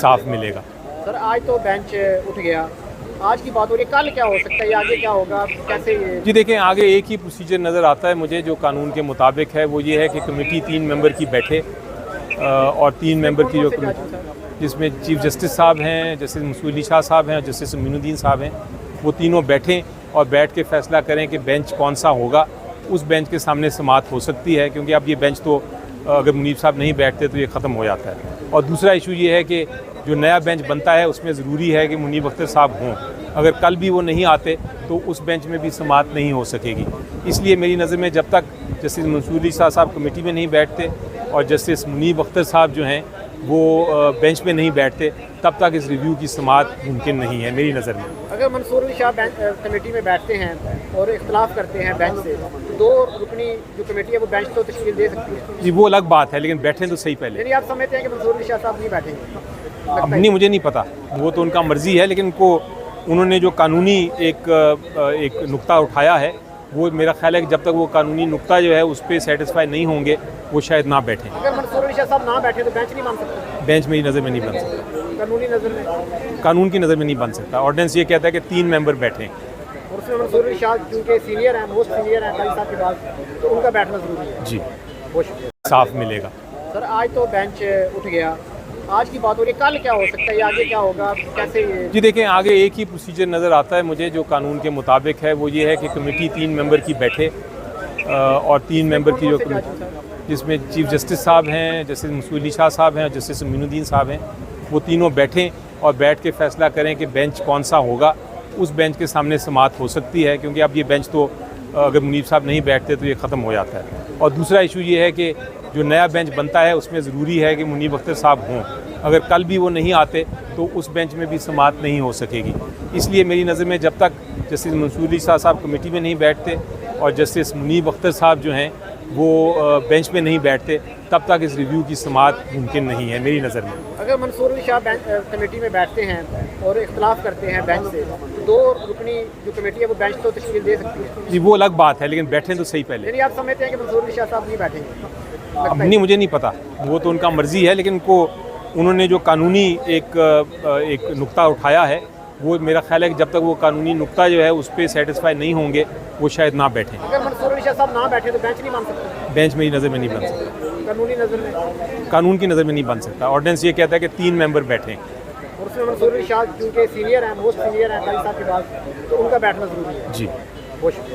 साफ मिलेगा। सर आज तो बेंच उठ गया, आज की बात हो रही है, कल क्या हो सकता है, आगे क्या होगा, कैसे ये? जी देखें, आगे एक ही प्रोसीजर नज़र आता है मुझे जो कानून के मुताबिक है, वो ये है कि कमेटी 3 मेंबर की बैठे और 3 मेंबर की जो कमेटी, जिसमें चीफ जस्टिस साहब हैं, जस्टिस मसूद अली शाह साहब हैं और जस्टिस मोइनुद्दीन साहब हैं, वो तीनों बैठें और बैठ के फैसला करें कि बेंच कौन सा होगा। उस बेंच के सामने समाअत हो सकती है, क्योंकि अब ये बेंच तो अगर मुनीब साहब नहीं बैठते तो ये ख़त्म हो जाता है। और दूसरा इशू ये है कि जो नया बेंच बनता है उसमें ज़रूरी है कि मुनीब अख्तर साहब हों। अगर कल भी वो नहीं आते तो उस बेंच में भी समाअत नहीं हो सकेगी। इसलिए मेरी नज़र में जब तक जस्टिस मंसूर अली शाह साहब कमेटी में नहीं बैठते और जस्टिस मुनीब अख्तर साहब जो हैं वो बेंच पे नहीं बैठते, तब तक इस रिव्यू की समाअत मुमकिन नहीं है मेरी नज़र में। अगर मंसूर अली शाह कमेटी में बैठते हैं और इख्तलाफ करते हैं बेंच से, तो 2 रुकनी जो कमेटी है वो बेंच तो तश्कील दे सकती है। जी वो अलग बात है, लेकिन बैठें तो सही पहले। यानी आप समझते हैं कि मंसूर अली शाह साहब नहीं बैठेंगे? अब नहीं, मुझे नहीं पता, वो तो उनका मर्ज़ी है, लेकिन उन्होंने जो कानूनी एक नुक्ता उठाया है, वो मेरा ख्याल है कि जब तक वो कानूनी नुक्ता जो है उस पर सेटिस्फाई नहीं होंगे वो शायद ना बैठें। अगर मंसूर अली शाह साहब ना बैठे तो बेंच नहीं बन सकता? बेंच मेरी नज़र में नहीं बन सकता, कानूनी नज़र में, कानून की नज़र में नहीं बन सकता। ऑर्डिनेंस ये कहता है कि 3 मेंबर बैठें और उसमें मंसूर अली शाह क्योंकि सीनियर हैं, मोस्ट सीनियर हैं काली साहब के बाद, तो उनका बैठना ज़रूरी है। जी बहुत शुक्रिया। साफ मिलेगा। सर आज तो बेंच उठ गया, आज की बात हो रही है, कल क्या हो सकता है, आगे क्या होगा, कैसे ये? जी देखें, आगे एक ही प्रोसीजर नज़र आता है मुझे जो कानून के मुताबिक है, वो ये है कि कमेटी 3 मेंबर की बैठे और 3 मेंबर की जो कमेटी, जिसमें चीफ जस्टिस साहब हैं, जस्टिस मसूद अली शाह साहब हैं और जस्टिस मोइनुद्दीन साहब हैं, वो तीनों बैठें और बैठ के फैसला करें कि बेंच कौन सा होगा। उस बेंच के सामने समाअत हो सकती है, क्योंकि अब ये बेंच तो अगर मुनीब साहब नहीं बैठते तो ये ख़त्म हो जाता है। और दूसरा इशू ये है कि जो नया बेंच बनता है उसमें ज़रूरी है कि मुनीब अख्तर साहब हों। अगर कल भी वो नहीं आते तो उस बेंच में भी समाअत नहीं हो सकेगी। इसलिए मेरी नज़र में जब तक जस्टिस मंसूर अली शाह साहब कमेटी में नहीं बैठते और जस्टिस मुनीब अख्तर साहब जो हैं वो बेंच पे नहीं बैठते, तब तक इस रिव्यू की समाअत मुमकिन नहीं है मेरी नज़र में। अगर मंसूर अली शाह कमेटी में बैठते हैं और इख्तलाफ करते हैं बेंच से, तो 2 रुकनी जो कमेटी है वो बेंच तो तश्कील दे सकती है। जी वो अलग बात है, लेकिन बैठें तो सही पहले। यानी आप समझते हैं कि मंसूर अली शाह साहब नहीं बैठेंगे? अब नहीं, मुझे नहीं पता, वो तो उनका मर्ज़ी है, लेकिन उन्होंने जो कानूनी एक नुक्ता उठाया है, वो मेरा ख्याल है कि जब तक वो कानूनी नुक्ता जो है उस पर सेटिस्फाई नहीं होंगे वो शायद ना बैठें। अगर मंसूर अली शाह साहब ना बैठे तो बेंच नहीं बन सकता? बेंच मेरी नज़र में नहीं बन सकता, कानूनी नज़र में, कानून की नज़र में नहीं बन सकता। ऑर्डिनेंस ये कहता है कि 3 मेंबर बैठें और उसमें मंसूर अली शाह क्योंकि सीनियर हैं, मोस्ट सीनियर हैं काली साहब के बाद, तो उनका बैठना ज़रूरी है। जी बहुत शुक्रिया।